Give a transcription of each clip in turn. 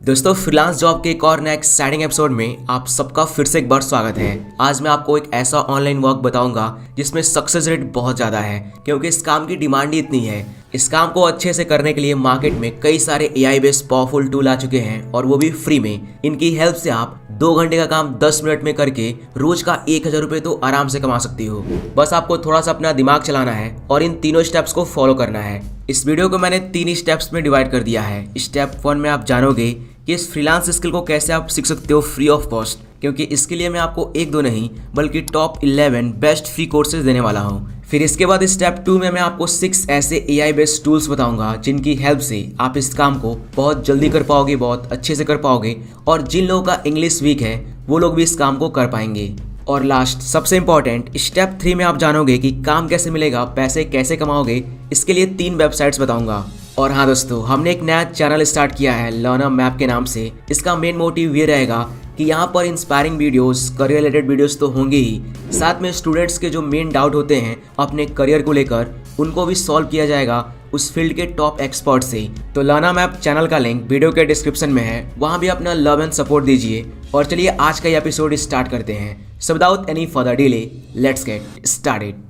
दोस्तों freelance job के एक और नए एक्साइटिंग एपिसोड में आप सबका फिर से एक बार स्वागत है। आज मैं आपको एक ऐसा ऑनलाइन वर्क बताऊंगा जिसमें सक्सेस रेट बहुत ज़्यादा है, क्योंकि इस काम की डिमांड ही इतनी है। इस काम को अच्छे से करने के लिए मार्केट में कई सारे AI बेस्ड पावरफुल टूल आ चुके हैं और वो भी फ्री में। इनकी हेल्प से आप 2 घंटे का काम 10 मिनट में करके रोज का 1000 रुपये तो आराम से कमा सकती हो। बस आपको थोड़ा सा अपना दिमाग चलाना है और इन तीनों स्टेप्स को फॉलो करना है। इस वीडियो को मैंने 3 स्टेप्स में डिवाइड कर दिया है। स्टेप 1 में आप जानोगे कि इस फ्रीलांस स्किल को कैसे आप सीख सकते हो फ्री ऑफ कॉस्ट, क्योंकि इसके लिए मैं आपको 1-2 नहीं बल्कि टॉप 11 बेस्ट फ्री कोर्सेज देने वाला हूँ। फिर इसके बाद स्टेप 2 में मैं आपको 6 ऐसे AI बेस्ड टूल्स बताऊंगा जिनकी हेल्प से आप इस काम को बहुत जल्दी कर पाओगे, बहुत अच्छे से कर पाओगे, और जिन लोगों का इंग्लिश वीक है वो लोग भी इस काम को कर पाएंगे। और लास्ट सबसे इम्पॉर्टेंट स्टेप 3 में आप जानोगे कि काम कैसे मिलेगा, पैसे कैसे कमाओगे। इसके लिए 3 वेबसाइट्स बताऊंगा। और हाँ दोस्तों, हमने एक नया चैनल स्टार्ट किया है लर्नर मैप के नाम से। इसका मेन मोटिव ये रहेगा कि यहाँ पर inspiring videos, career related videos तो होंगे ही, साथ में स्टूडेंट्स के जो मेन डाउट होते हैं अपने करियर को लेकर उनको भी सॉल्व किया जाएगा उस फील्ड के टॉप एक्सपर्ट से। तो लर्नर मैप चैनल का लिंक वीडियो के डिस्क्रिप्शन में है, वहाँ भी अपना लव एंड सपोर्ट दीजिए। और चलिए आज का ये एपिसोड स्टार्ट करते हैं। So without any further delay let's get started.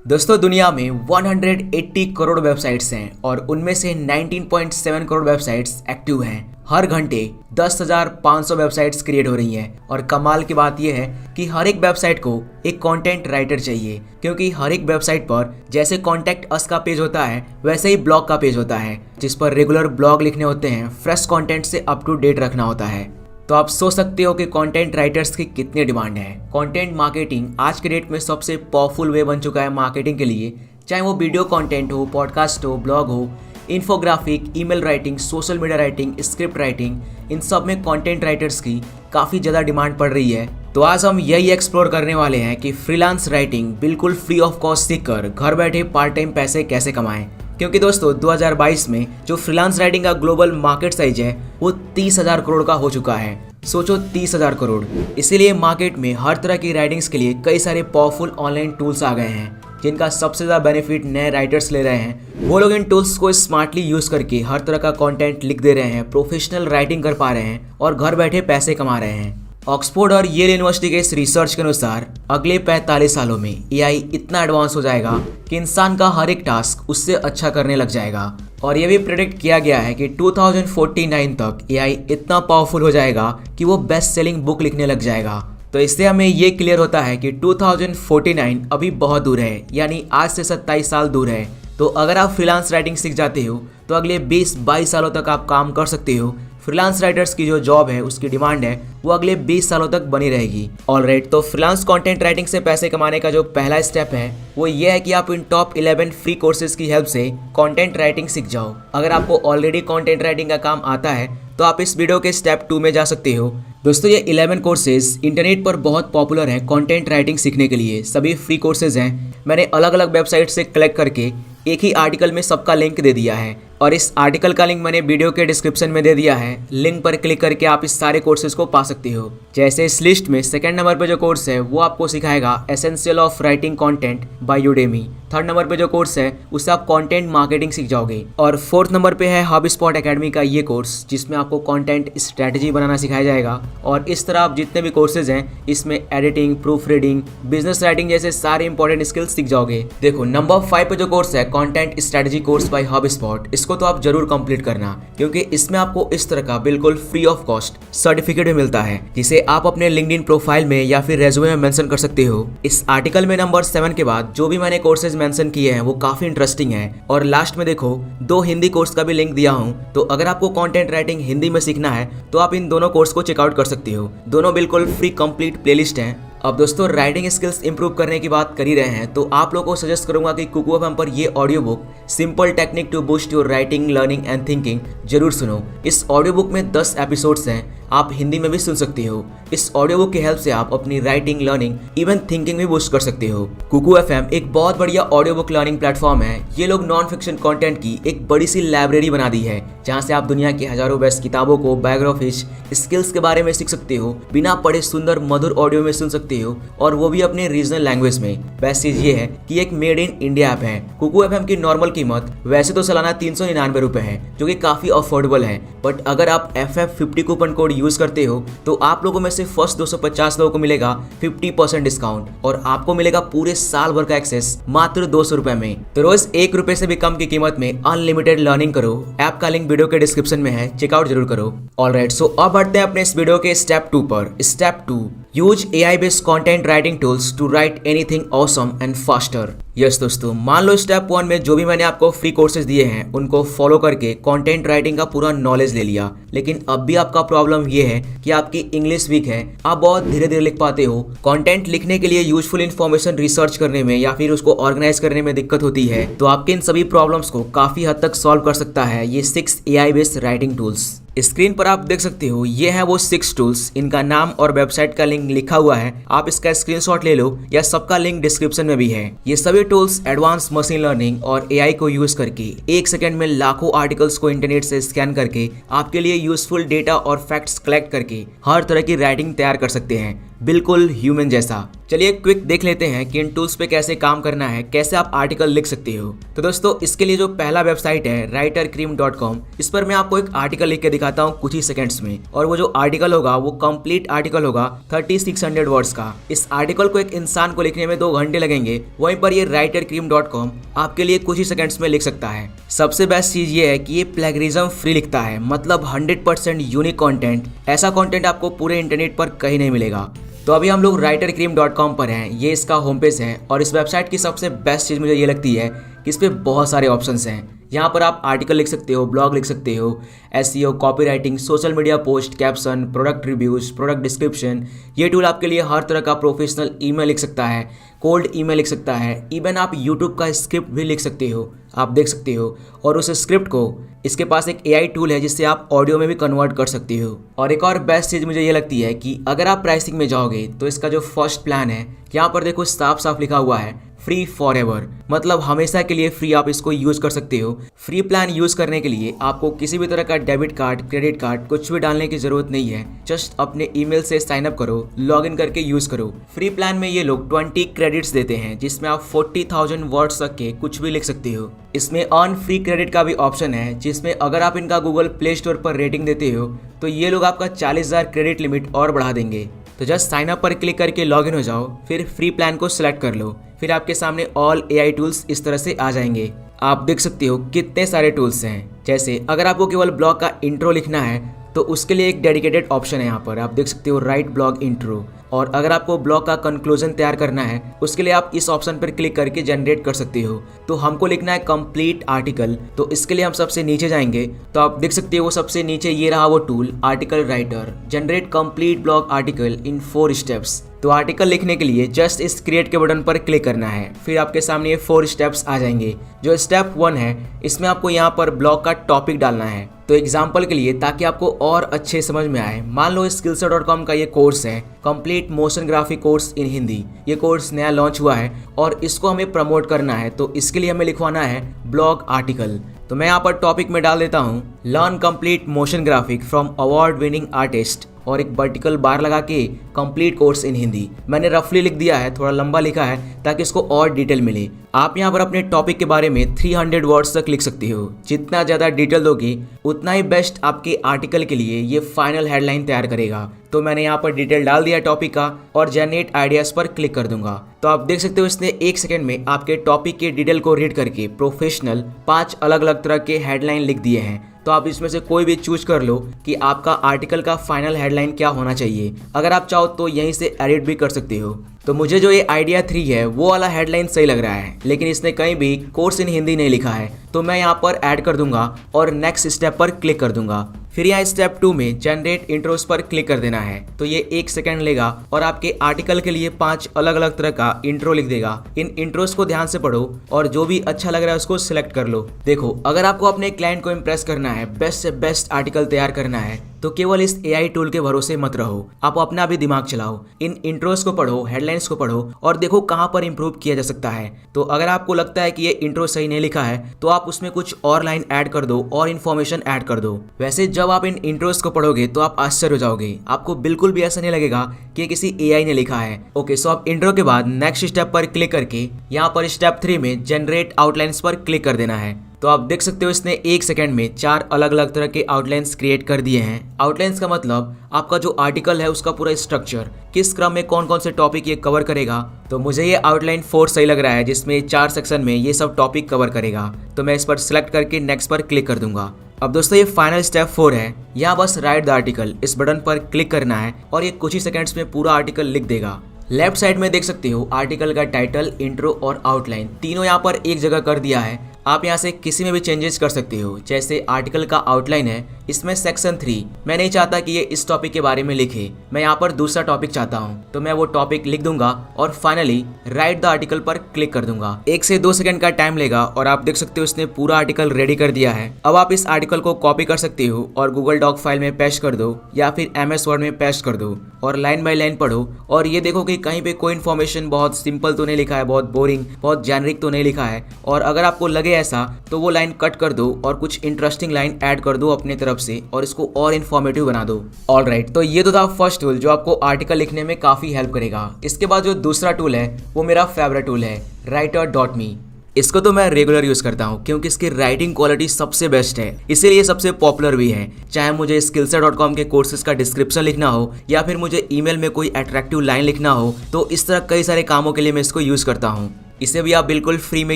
दोस्तों दुनिया में 180 करोड़ वेबसाइट्स हैं और उनमें से 19.7 करोड़ वेबसाइट्स एक्टिव हैं। हर घंटे 10,500 वेबसाइट्स क्रिएट हो रही हैं। और कमाल की बात यह है कि हर एक वेबसाइट को एक कंटेंट राइटर चाहिए, क्योंकि हर एक वेबसाइट पर जैसे कॉन्टैक्ट अस का पेज होता है वैसे ही ब्लॉग का पेज होता है, जिस पर रेगुलर ब्लॉग लिखने होते हैं, फ्रेश कंटेंट से अप टू डेट रखना होता है। तो आप सोच सकते हो कि कंटेंट राइटर्स की कितनी डिमांड है। कंटेंट मार्केटिंग आज के डेट में सबसे पावरफुल वे बन चुका है मार्केटिंग के लिए, चाहे वो वीडियो कंटेंट हो, पॉडकास्ट हो, ब्लॉग हो, infographic, email writing, social media writing, script writing, इन सब में कंटेंट राइटर्स की काफ़ी ज़्यादा डिमांड पड़ रही है। तो आज हम यही एक्सप्लोर करने वाले हैं कि फ्रीलांस राइटिंग बिल्कुल फ्री ऑफ कॉस्ट सीखकर घर बैठे पार्ट टाइम पैसे कैसे कमाएं। क्योंकि दोस्तों 2022 में जो फ्रीलांस राइटिंग का ग्लोबल मार्केट साइज है वो 30,000 करोड़ का हो चुका है। सोचो 30,000 करोड़। इसीलिए मार्केट में हर तरह की राइटिंग्स के लिए कई सारे पावरफुल ऑनलाइन टूल्स आ गए हैं, जिनका सबसे ज़्यादा बेनिफिट नए राइटर्स ले रहे हैं। वो लोग इन टूल्स को स्मार्टली यूज़ करके हर तरह का कंटेंट लिख दे रहे हैं, प्रोफेशनल राइटिंग कर पा रहे हैं और घर बैठे पैसे कमा रहे हैं। ऑक्सफोर्ड और येल यूनिवर्सिटी के इस रिसर्च के अनुसार अगले 45 सालों में AI इतना एडवांस हो जाएगा कि इंसान का हर एक टास्क उससे अच्छा करने लग जाएगा। और ये भी प्रेडिक्ट किया गया है कि 2049 तक AI इतना पावरफुल हो जाएगा कि वो बेस्ट सेलिंग बुक लिखने लग जाएगा। तो इससे हमें ये क्लियर होता है कि 2049 अभी बहुत दूर है, यानी आज से 27 साल दूर है। तो अगर आप फ्रीलांस राइटिंग सीख जाते हो तो अगले 20-22 सालों तक आप काम कर सकते हो। फ्रीलांस राइटर्स की जो जॉब है उसकी डिमांड है वो अगले 20 सालों तक बनी रहेगी। ऑलराइट, तो फ्रीलांस कंटेंट राइटिंग से पैसे कमाने का जो पहला स्टेप है वो ये है कि आप इन टॉप 11 फ्री कोर्सेज की हेल्प से कंटेंट राइटिंग सीख जाओ। अगर आपको ऑलरेडी कंटेंट राइटिंग का काम आता है तो आप इस वीडियो के स्टेप 2 में जा सकते हो। दोस्तों ये 11 कोर्सेज इंटरनेट पर बहुत पॉपुलर हैं कंटेंट राइटिंग सीखने के लिए। सभी फ्री कोर्सेज हैं। मैंने अलग अलग वेबसाइट से कलेक्ट करके एक ही आर्टिकल में सबका लिंक दे दिया है, और इस आर्टिकल का लिंक मैंने वीडियो के डिस्क्रिप्शन में दे दिया है। लिंक पर क्लिक करके आप इस सारे कोर्सेज को पा सकते हो। जैसे इस लिस्ट में 2nd नंबर पे जो कोर्स है वो आपको सिखाएगा essential of writing content bye Udemy. 3rd number पे जो कोर्स है उससे आप कंटेंट मार्केटिंग सीख जाओगे। और 4th नंबर पे है हबस्पॉट एकेडमी का ये कोर्स, जिसमें आपको कंटेंट स्ट्रेटजी बनाना सिखाया जाएगा। और इस तरह आप जितने भी कोर्सेज हैं इसमें editing, proof reading, business writing जैसे सारे इंपॉर्टेंट स्किल्स सीख जाओगे। देखो नंबर 5 पे जो कोर्स है content strategy course by HubSpot, इसको तो आप जरूर कंप्लीट करना, क्योंकि इसमें आपको इस तरह का बिल्कुल फ्री ऑफ कॉस्ट सर्टिफिकेट भी मिलता है, जिसे आप अपने लिंक्डइन प्रोफाइल में या फिर रेज्यूमे में मेंशन कर सकते हो। इस आर्टिकल में नंबर 7 के बाद जो भी मैंने कोर्सेज मेंशन किए हैं वो काफी इंटरेस्टिंग है। और लास्ट में देखो 2 हिंदी कोर्स का भी लिंक दिया हूँ। तो अगर आपको कंटेंट राइटिंग हिंदी में सीखना है तो आप इन दोनों कोर्स को चेकआउट कर सकते हो। दोनों बिल्कुल फ्री कंप्लीट प्लेलिस्ट हैं। अब दोस्तों राइटिंग स्किल्स इंप्रूव करने की बात कर ही रहे हैं तो आप लोगों को सजेस्ट करूंगा कि कुकू एफएम पर ये audio book simple technique to boost your writing, learning and thinking जरूर सुनो। इस ऑडियो बुक में 10 एपिसोड्स हैं, आप हिंदी में भी सुन सकते हो। इस ऑडियो बुक की हेल्प से आप अपनी राइटिंग, लर्निंग, इवन थिंकिंग भी बूस्ट कर सकते हो। कुकू एफएम एक बहुत बढ़िया ऑडियो बुक लर्निंग प्लेटफॉर्म है। ये लोग नॉन फिक्शन कंटेंट की एक बड़ी सी लाइब्रेरी बना दी है, जहाँ से आप दुनिया की हजारों बेस्ट किताबों को, बायोग्राफीज, स्किल्स के बारे में सीख सकते हो, बिना पढ़े सुंदर मधुर ऑडियो में सुन सकते हो, और वो भी अपने रीजनल लैंग्वेज में। बेस्ट चीज ये है कि एक मेड इन इंडिया ऐप है। कुकू एफएम की नॉर्मल कीमत वैसे तो सालाना 399 रुपए है, जो कि काफी अफोर्डेबल है, बट अगर आप FF50 कूपन कोड यूज करते हो तो आप लोगों में से फर्स्ट 250 लोगों को मिलेगा 50% डिस्काउंट, और आपको मिलेगा पूरे साल भर का एक्सेस मात्र 200 रुपए में। तो रोज 1 रुपए से भी कम की कीमत में अनलिमिटेड लर्निंग करो। ऐप का लिंक वीडियो के डिस्क्रिप्शन में है, चेकआउट जरूर करो। ऑलराइट, सो अब बढ़ते हैं अपने इस वीडियो के स्टेप 2 पर। Step 2, use AI based content writing tools to write anything awesome and faster. Yes दोस्तों, मान लो स्टेप 1 में जो भी मैंने आपको फ्री कोर्सेज दिए हैं उनको फॉलो करके कंटेंट राइटिंग का पूरा नॉलेज ले लिया, लेकिन अब भी आपका प्रॉब्लम ये है कि आपकी इंग्लिश वीक है, आप बहुत धीरे धीरे लिख पाते हो। कंटेंट लिखने के लिए यूजफुल इन्फॉर्मेशन रिसर्च करने में या फिर उसको ऑर्गेनाइज करने में दिक्कत होती है, तो आपके इन सभी प्रॉब्लम्स को काफी हद तक सॉल्व कर सकता है ये 6 AI based writing tools. Screen पर आप देख सकते हो, ये हैं वो 6 टूल्स। इनका नाम और वेबसाइट का लिंक लिखा हुआ है, आप इसका स्क्रीनशॉट ले लो, या सबका लिंक डिस्क्रिप्शन में भी है। ये सभी टूल्स एडवांस मशीन लर्निंग और AI को यूज करके 1 सेकंड में लाखों आर्टिकल्स को इंटरनेट से स्कैन करके आपके लिए यूजफुल डेटा और फैक्ट्स कलेक्ट करके हर तरह की राइटिंग तैयार कर सकते हैं, बिल्कुल ह्यूमन जैसा। चलिए क्विक देख लेते हैं कि इन टूल्स पे कैसे काम करना है, कैसे आप आर्टिकल लिख सकते हो। तो दोस्तों, इसके लिए जो पहला वेबसाइट है writercream.com, इस पर मैं आपको एक आर्टिकल लिख के दिखाता हूँ कुछ ही सेकंड्स में, और वो जो आर्टिकल होगा वो कंप्लीट आर्टिकल होगा 3600 वर्ड्स का। इस आर्टिकल को एक इंसान को लिखने में 2 घंटे लगेंगे, वहीं पर ये writercream.com आपके लिए कुछ ही सेकंड्स में लिख सकता है। सबसे बेस्ट चीज ये है कि ये प्लेगरिज्म फ्री लिखता है, मतलब 100% यूनिक कंटेंट। ऐसा कंटेंट आपको पूरे इंटरनेट पर कहीं नहीं मिलेगा। तो अभी हम लोग writercream.com पर हैं, ये इसका होम पेज है, और इस वेबसाइट की सबसे बेस्ट चीज़ मुझे ये लगती है कि इस पर बहुत सारे ऑप्शंस हैं। यहाँ पर आप आर्टिकल लिख सकते हो, ब्लॉग लिख सकते हो, SEO, copy writing, social media post, caption, product reviews, product description. ये टूल आपके लिए हर तरह का प्रोफेशनल ईमेल लिख सकता है, कोल्ड ईमेल लिख सकता है, इवन आप यूट्यूब का स्क्रिप्ट भी लिख सकते हो, आप देख सकते हो। और उस स्क्रिप्ट को इसके पास एक AI टूल है जिससे आप ऑडियो में भी कन्वर्ट कर सकते हो। और एक और बेस्ट चीज़ मुझे ये लगती है कि अगर आप प्राइसिंग में जाओगे तो इसका जो फर्स्ट प्लान है, यहाँ पर देखो साफ साफ लिखा हुआ है फ्री फॉर एवर, मतलब हमेशा के लिए फ्री आप इसको यूज कर सकते हो। फ्री प्लान यूज करने के लिए आपको किसी भी तरह का डेबिट कार्ड, क्रेडिट कार्ड कुछ भी डालने की जरूरत नहीं है। जस्ट अपने ईमेल से साइन अप करो, लॉग इन करके यूज करो। फ्री प्लान में ये लोग 20 क्रेडिट्स देते हैं, जिसमें आप 40,000 वर्ड्स तक के कुछ भी लिख सकते हो। इसमें अर्न फ्री क्रेडिट का भी ऑप्शन है, जिसमें अगर आप इनका गूगल प्ले स्टोर पर रेटिंग देते हो तो ये लोग आपका 40,000 क्रेडिट लिमिट और बढ़ा देंगे। तो जस्ट साइन अप पर क्लिक करके लॉग इन हो जाओ, फिर फ्री प्लान को सिलेक्ट कर लो, फिर आपके सामने ऑल AI टूल्स इस तरह से आ जाएंगे। आप देख सकते हो कितने सारे टूल्स हैं। जैसे अगर आपको केवल ब्लॉग का इंट्रो लिखना है तो उसके लिए एक डेडिकेटेड ऑप्शन है, यहाँ पर आप देख सकते हो राइट ब्लॉग इंट्रो। और अगर आपको ब्लॉग का कंक्लूजन तैयार करना है उसके लिए आप इस ऑप्शन पर क्लिक करके जनरेट कर सकते हो। तो हमको लिखना है कंप्लीट आर्टिकल, तो इसके लिए हम सबसे नीचे जाएंगे, तो आप देख सकते हो वो सबसे नीचे ये रहा वो tool article writer, generate complete blog article in 4 steps. तो आर्टिकल लिखने के लिए जस्ट इस क्रिएट के बटन पर क्लिक करना है, फिर आपके सामने ये 4 स्टेप्स आ जाएंगे। जो स्टेप 1 है इसमें आपको यहाँ पर ब्लॉग का टॉपिक डालना है। तो एग्जाम्पल के लिए, ताकि आपको और अच्छे समझ में आए, मान लो skillset.com का ये कोर्स है complete motion graphic course in Hindi. ये कोर्स नया लॉन्च हुआ है और इसको हमें प्रमोट करना है, तो इसके लिए हमें लिखवाना है ब्लॉग आर्टिकल। तो मैं यहाँ पर टॉपिक में डाल देता हूँ learn complete motion graphic from award winning artist, और एक वर्टिकल बार लगा के कंप्लीट कोर्स इन हिंदी। मैंने रफली लिख दिया है, थोड़ा लंबा लिखा है ताकि इसको और डिटेल मिले। आप यहाँ पर अपने टॉपिक के बारे में 300 वर्ड्स तक लिख सकते हो। जितना ज़्यादा डिटेल दोगे उतना ही बेस्ट आपके आर्टिकल के लिए ये फाइनल हेडलाइन तैयार करेगा। तो मैंने यहाँ पर डिटेल डाल दिया टॉपिक का और जनरेट आइडियाज़ पर क्लिक कर दूंगा। तो आप देख सकते हो इसने 1 सेकंड में आपके टॉपिक के डिटेल को रीड करके प्रोफेशनल 5 अलग अलग तरह के हेडलाइन लिख दिए हैं। तो आप इसमें से कोई भी चूज कर लो कि आपका आर्टिकल का फाइनल हेडलाइन क्या होना चाहिए। अगर आप चाहो तो यहीं से एडिट भी कर सकते हो। तो मुझे जो ये आइडिया 3 है वो वाला हेडलाइन सही लग रहा है, लेकिन इसने कहीं भी कोर्स इन हिंदी नहीं लिखा है, तो मैं यहाँ पर ऐड कर दूंगा और नेक्स्ट स्टेप पर क्लिक कर दूंगा। फिर यहाँ स्टेप 2 में जनरेट इंट्रोस पर क्लिक कर देना है। तो ये 1 सेकंड लेगा और आपके आर्टिकल के लिए 5 अलग अलग तरह का इंट्रो लिख देगा। इन इंट्रोस को ध्यान से पढ़ो और जो भी अच्छा लग रहा है उसको सिलेक्ट कर लो। देखो, अगर आपको अपने क्लाइंट को इम्प्रेस करना है, बेस्ट से बेस्ट आर्टिकल तैयार करना है, तो केवल इस AI टूल के भरोसे मत रहो, आप अपना भी दिमाग चलाओ, इन इंट्रोस को पढ़ो, हेडलाइंस को पढ़ो और देखो कहाँ पर इंप्रूव किया जा सकता है। तो अगर आपको लगता है कि ये इंट्रो सही नहीं लिखा है तो आप उसमें कुछ और लाइन ऐड कर दो और इन्फॉर्मेशन ऐड कर दो। वैसे जब आप इन इंट्रोस को पढ़ोगे तो आप आश्चर्य हो जाओगे, आपको बिल्कुल भी ऐसा नहीं लगेगा कि किसी AI ने लिखा है। ओके, सो आप इंट्रो के बाद नेक्स्ट स्टेप पर क्लिक करके यहाँ पर स्टेप 3 में जनरेट आउटलाइंस पर क्लिक कर देना है। तो आप देख सकते हो इसने 1 सेकंड में 4 अलग अलग तरह के आउटलाइंस क्रिएट कर दिए हैं। आउटलाइंस का मतलब आपका जो आर्टिकल है उसका पूरा स्ट्रक्चर, किस क्रम में कौन कौन से टॉपिक ये कवर करेगा। तो मुझे ये आउटलाइन 4 सही लग रहा है, जिसमें 4 सेक्शन में ये सब टॉपिक कवर करेगा। तो मैं इस पर सिलेक्ट करके नेक्स्ट पर क्लिक कर दूंगा। अब दोस्तों ये फाइनल स्टेप 4 है, यहाँ बस राइट द आर्टिकल इस बटन पर क्लिक करना है और ये कुछ ही सेकंड्स में पूरा आर्टिकल लिख देगा। लेफ्ट साइड में देख सकते हो आर्टिकल का टाइटल, इंट्रो और आउटलाइन तीनों यहाँ पर एक जगह कर दिया है। आप यहाँ से किसी में भी चेंजेस कर सकते हो। जैसे आर्टिकल का आउटलाइन है, इसमें सेक्शन 3 मैं नहीं चाहता कि ये इस टॉपिक के बारे में लिखे, मैं यहाँ पर दूसरा टॉपिक चाहता हूँ, तो मैं वो टॉपिक लिख दूंगा और फाइनली राइट द आर्टिकल पर क्लिक कर दूंगा। 1 से 2 सेकंड का टाइम लेगा और आप देख सकते हो इसने पूरा आर्टिकल रेडी कर दिया है। अब आप इस आर्टिकल को कॉपी कर सकते हो और गूगल डॉक फाइल में पेस्ट कर दो या फिर MS वर्ड में पेस्ट कर दो और लाइन बाय लाइन पढ़ो और ये देखो कि कहीं पे कोई इन्फॉर्मेशन बहुत सिंपल तो नहीं लिखा है, बहुत बोरिंग, बहुत जेनरिक तो नहीं लिखा है। और अगर आपको लगे ऐसा तो वो लाइन कट कर दो और कुछ इंटरेस्टिंग लाइन ऐड कर दो अपने तरफ से और इसको और इन्फॉर्मेटिव बना दो। ऑलराइट, तो ये तो था फर्स्ट टूल जो आपको आर्टिकल लिखने में काफी हेल्प करेगा। इसके बाद जो दूसरा टूल है वो मेरा फेवरेट टूल है, writer.me। इसको तो मैं रेगुलर यूज करता हूँ क्योंकि इसकी राइटिंग क्वालिटी सबसे बेस्ट है, इसीलिए सबसे पॉपुलर भी है। चाहे मुझे skillset.com के कोर्सेज का डिस्क्रिप्शन लिखना हो या फिर मुझे ईमेल में कोई अट्रैक्टिव लाइन लिखना हो, तो इस तरह कई सारे कामों के लिए मैं इसको यूज करता हूँ। इसे भी आप बिल्कुल फ्री में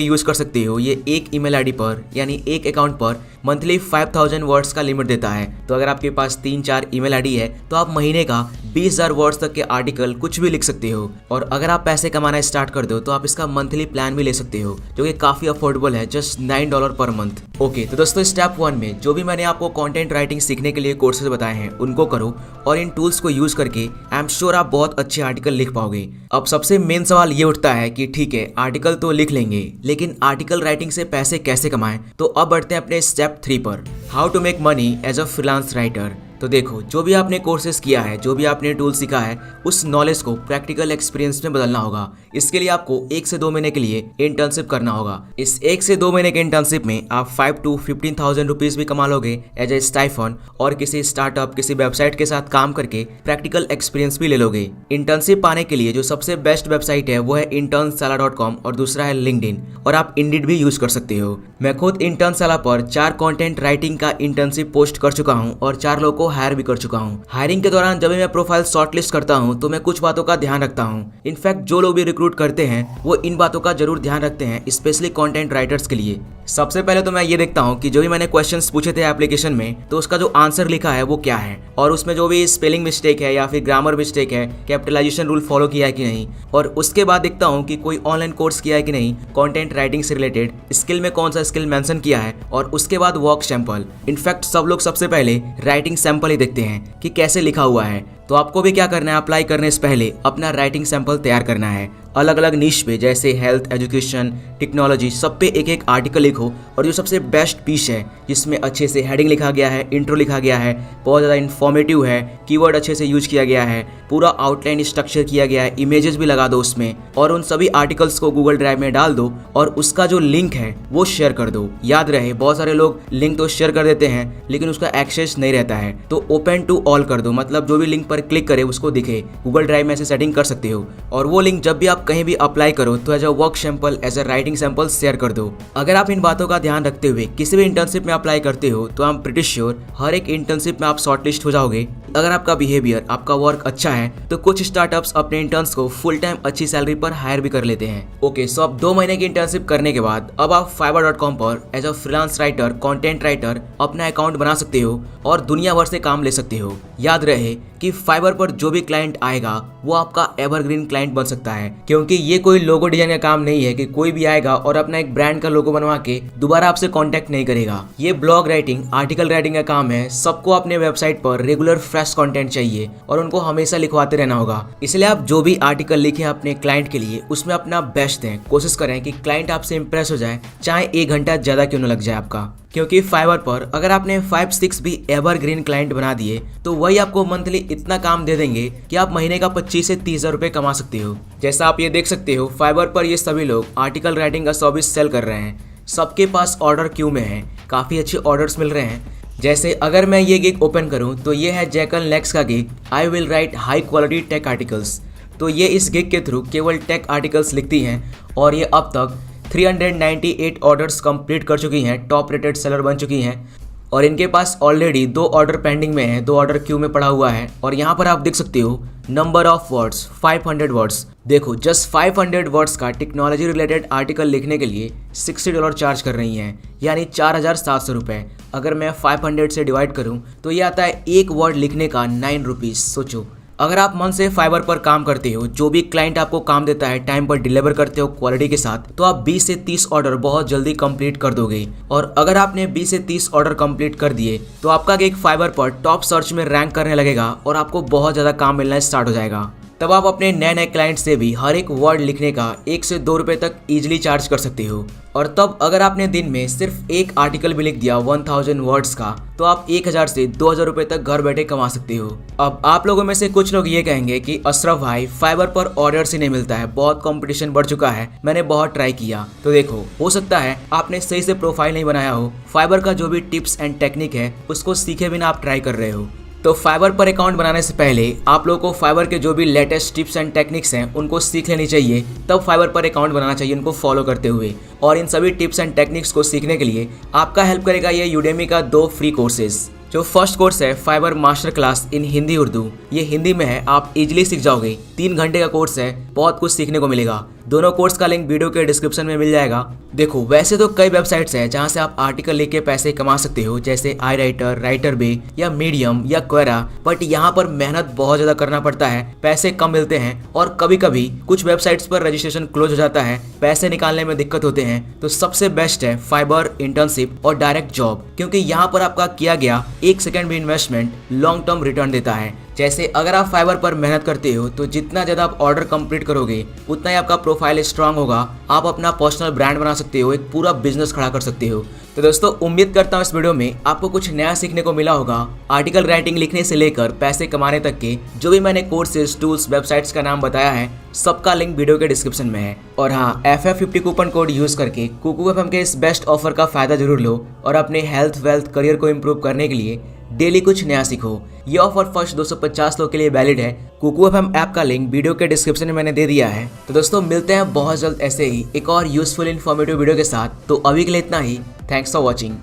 यूज कर सकते हो। ये एक ईमेल आईडी पर यानी एक अकाउंट पर मंथली 5000 वर्ड्स का लिमिट देता है। तो अगर आपके पास 3-4 ईमेल आईडी है तो आप महीने का 20,000 वर्ड्स तक के आर्टिकल कुछ भी लिख सकते हो। और अगर आप पैसे कमाना स्टार्ट कर दो तो आप इसका मंथली प्लान भी ले सकते हो, जो कि काफी अफोर्डेबल है, जस्ट $9 पर मंथ। ओके, तो दोस्तों स्टेप 1 में जो भी मैंने आपको कंटेंट राइटिंग सीखने के लिए कोर्सेज बताए हैं उनको करो और इन टूल्स को यूज करके आई एम श्योर आप बहुत अच्छे आर्टिकल लिख पाओगे। अब सबसे मेन सवाल ये उठता है कि ठीक है आर्टिकल तो लिख लेंगे, लेकिन आर्टिकल राइटिंग से पैसे कैसे कमाएं। तो अब बढ़ते हैं अपने स्टेप 3 पर, how to make money as a freelance writer. तो देखो, जो भी आपने कोर्सेज किया है, जो भी आपने टूल सीखा है, उस नॉलेज को प्रैक्टिकल एक्सपीरियंस में बदलना होगा। इसके लिए आपको 1 से 2 महीने के लिए इंटर्नशिप करना होगा। इस 1 से 2 महीने के इंटर्नशिप में आप 5 to 15,000 रुपीज भी कमा लोगे एज ए स्टाइफन और किसी स्टार्टअप, किसी वेबसाइट के साथ काम करके प्रैक्टिकल एक्सपीरियंस भी ले लोगे। इंटर्नशिप पाने के लिए जो सबसे बेस्ट वेबसाइट है वो है internsala.com और दूसरा है लिंक्डइन, और आप इंडीड भी यूज कर सकते हो। मैं खुद इंटर्नशाला पर 4 कंटेंट राइटिंग का इंटर्नशिप पोस्ट कर चुका हूँ और 4 लोगों को हायर भी कर चुका हूँ। हायरिंग के दौरान जब मैं प्रोफाइल शॉर्टलिस्ट करता हूँ तो मैं कुछ बातों का ध्यान रखता हूँ। इनफैक्ट जो लोग भी रिक्रूट करते हैं वो इन बातों का जरूर ध्यान रखते हैं, स्पेशली कंटेंट राइटर्स के लिए। सबसे पहले तो मैं ये देखता हूँ कि जो भी मैंने क्वेश्चंस पूछे थे एप्लीकेशन में, तो उसका जो आंसर लिखा है वो क्या है, और उसमें जो भी स्पेलिंग मिस्टेक है या फिर ग्रामर मिस्टेक है, कैपिटलाइजेशन रूल फॉलो किया है कि नहीं। और उसके बाद देखता हूँ कि कोई ऑनलाइन कोर्स किया है कि नहीं, कंटेंट राइटिंग से रिलेटेड स्किल में कौन सा स्किल मेंशन किया है, और उसके बाद वर्क सैंपल। इनफैक्ट सब लोग सबसे पहले राइटिंग सैंपल ही देखते हैं कि कैसे लिखा हुआ है। तो आपको भी क्या करना है, अप्लाई करने से पहले अपना राइटिंग सैंपल तैयार करना है। अलग अलग निश पे, जैसे हेल्थ, एजुकेशन, टेक्नोलॉजी, सब पे एक एक आर्टिकल लिखो, और जो सबसे बेस्ट पीस है जिसमें अच्छे से हेडिंग लिखा गया है, इंट्रो लिखा गया है, बहुत ज़्यादा इन्फॉर्मेटिव है, कीवर्ड अच्छे से यूज किया गया है, पूरा आउटलाइन स्ट्रक्चर किया गया है, इमेजेस भी लगा दो उसमें, और उन सभी आर्टिकल्स को गूगल ड्राइव में डाल दो और उसका जो लिंक है वो शेयर कर दो। याद रहे, बहुत सारे लोग लिंक तो शेयर कर देते हैं लेकिन उसका एक्सेस नहीं रहता है, तो ओपन टू ऑल कर दो, मतलब जो भी लिंक पर क्लिक करे उसको दिखे। गूगल ड्राइव में ऐसे सेटिंग कर सकते हो, और वो लिंक जब भी आप कहीं भी अप्लाई करो तो as a work sample, as a writing sample share कर दो। अगर आप इन बातों का ध्यान रखते हुए किसी भी इंटर्नशिप में अप्लाई करते हो तो आई एम प्रीटी श्योर हर एक इंटर्नशिप में आप शॉर्टलिस्ट हो जाओगे। अगर आपका बिहेवियर, आपका वर्क अच्छा है तो कुछ स्टार्टअप्स अपने इंटर्न्स को फुल टाइम अच्छी सैलरी पर हायर भी कर लेते हैं। ओके, सो अब 2 महीने की इंटर्नशिप करने के बाद अब आप fiverr.com पर as a freelance writer, content writer अपना अकाउंट बना सकते हो और दुनिया भर से काम ले सकते हो। याद रहे कि फाइवर पर जो भी क्लाइंट आएगा वो आपका एवरग्रीन क्लाइंट बन सकता है, क्योंकि ये कोई लोगो डिजाइन का काम नहीं है कि कोई भी आएगा और अपना एक ब्रांड का लोगो बनवा के दोबारा आपसे कांटेक्ट नहीं करेगा। ये ब्लॉग राइटिंग, आर्टिकल राइटिंग का काम है। सबको अपने वेबसाइट पर रेगुलर फ्रेश कंटेंट चाहिए और उनको हमेशा लिखवाते रहना होगा। इसलिए आप जो भी आर्टिकल लिखे अपने क्लाइंट के लिए उसमें अपना बेस्ट दें। कोशिश करें कि क्लाइंट आपसे इंप्रेस हो जाए, चाहे 1 घंटा ज्यादा क्यों न लग जाए आपका, क्योंकि फाइवर पर अगर आपने 5-6 भी एवरग्रीन क्लाइंट बना दिए तो वही आपको मंथली इतना काम दे देंगे कि आप महीने का 25 से 30 हज़ार रुपये कमा सकते हो। जैसा आप ये देख सकते हो, फाइवर पर ये सभी लोग आर्टिकल राइटिंग का सर्विस सेल कर रहे हैं। सबके पास ऑर्डर क्यू में है, काफ़ी अच्छे ऑर्डर्स मिल रहे हैं। जैसे अगर मैं ये गिग ओपन करूं तो ये है जैकल नेक्स का gig, I will write high quality take articles. तो ये इस गिग के थ्रू केवल टेक आर्टिकल्स लिखती हैं और ये अब तक 398 ऑर्डर्स कंप्लीट कर चुकी हैं, टॉप रेटेड सेलर बन चुकी हैं और इनके पास ऑलरेडी 2 ऑर्डर पेंडिंग में है, 2 ऑर्डर क्यू में पड़ा हुआ है। और यहाँ पर आप देख सकते हो नंबर ऑफ वर्ड्स 500 वर्ड्स। देखो, जस्ट 500 वर्ड्स का टेक्नोलॉजी रिलेटेड आर्टिकल लिखने के लिए $60 चार्ज कर रही हैं, यानी 4700 रुपये। अगर मैं 500 से डिवाइड करूँ तो ये आता है एक वर्ड लिखने का 9 रुपीज़। सोचो, अगर आप मन से फाइवर पर काम करते हो, जो भी क्लाइंट आपको काम देता है टाइम पर डिलीवर करते हो क्वालिटी के साथ, तो आप 20 से 30 ऑर्डर बहुत जल्दी कंप्लीट कर दोगे। और अगर आपने 20 से 30 ऑर्डर कंप्लीट कर दिए तो आपका गिग फाइवर पर टॉप सर्च में रैंक करने लगेगा और आपको बहुत ज़्यादा काम मिलना स्टार्ट हो जाएगा। तब आप अपने नए नए क्लाइंट से भी हर एक वर्ड लिखने का 1 से 2 रुपये तक ईजिली चार्ज कर सकते हो। और तब अगर आपने दिन में सिर्फ एक आर्टिकल भी लिख दिया 1000 वर्ड्स का, तो आप 1000 से 2000 रुपये तक घर बैठे कमा सकते हो। अब आप लोगों में से कुछ लोग ये कहेंगे कि अशरफ भाई, फाइवर पर ऑर्डर्स ही नहीं मिलता है, बहुत कंपटीशन बढ़ चुका है, मैंने बहुत ट्राई किया। तो देखो, हो सकता है आपने सही से प्रोफाइल नहीं बनाया हो, फाइवर का जो भी टिप्स एंड टेक्निक है उसको सीखे बिना आप ट्राई कर रहे हो। तो फाइवर पर अकाउंट बनाने से पहले आप लोगों को फाइवर के जो भी लेटेस्ट टिप्स एंड टेक्निक्स हैं उनको सीख लेनी चाहिए, तब फाइवर पर अकाउंट बनाना चाहिए उनको फॉलो करते हुए। और इन सभी टिप्स एंड टेक्निक्स को सीखने के लिए आपका हेल्प करेगा ये यूडेमी का 2 फ्री कोर्सेज। जो फर्स्ट कोर्स है Fiverr master class in Hindi Urdu, ये हिंदी में है, आप इजीली सीख जाओगे। 3 घंटे का कोर्स है, बहुत कुछ सीखने को मिलेगा। दोनों कोर्स का लिंक वीडियो के डिस्क्रिप्शन में मिल जाएगा। देखो, वैसे तो कई वेबसाइट्स हैं जहां से आप आर्टिकल लिख के पैसे कमा सकते हो, जैसे आई राइटर, राइटर बे या मीडियम या क्वेरा, बट यहाँ पर मेहनत बहुत ज़्यादा करना पड़ता है, पैसे कम मिलते हैं और कभी कभी कुछ वेबसाइट्स पर रजिस्ट्रेशन क्लोज हो जाता है, पैसे निकालने में दिक्कत होते हैं। तो सबसे बेस्ट है फाइवर इंटर्नशिप और डायरेक्ट जॉब, क्योंकि यहाँ पर आपका किया गया 1 सेकेंड भी इन्वेस्टमेंट लॉन्ग टर्म रिटर्न देता है। जैसे अगर आप फाइवर पर मेहनत करते हो तो जितना ज़्यादा आप ऑर्डर कंप्लीट करोगे उतना ही आपका प्रोफाइल स्ट्रांग होगा, आप अपना पर्सनल ब्रांड बना सकते हो, एक पूरा बिजनेस खड़ा कर सकते हो। तो दोस्तों, उम्मीद करता हूँ इस वीडियो में आपको कुछ नया सीखने को मिला होगा। आर्टिकल राइटिंग लिखने से लेकर पैसे कमाने तक के जो भी मैंने कोर्सेज, टूल्स, वेबसाइट्स का नाम बताया है, सबका लिंक वीडियो के डिस्क्रिप्शन में है। और हाँ, FF50 कूपन कोड यूज़ करके कुकू FM के इस बेस्ट ऑफर का फ़ायदा जरूर लो और अपने हेल्थ, वेल्थ, करियर को इम्प्रूव करने के लिए डेली कुछ नया सीखो। ये ऑफर फर्स्ट 250 लोग के लिए वैलिड है। कुकू FM ऐप का लिंक वीडियो के डिस्क्रिप्शन में मैंने दे दिया है। तो दोस्तों, मिलते हैं बहुत जल्द ऐसे ही एक और यूजफुल इन्फॉर्मेटिव वीडियो के साथ। तो अभी के लिए इतना ही। Thanks for watching.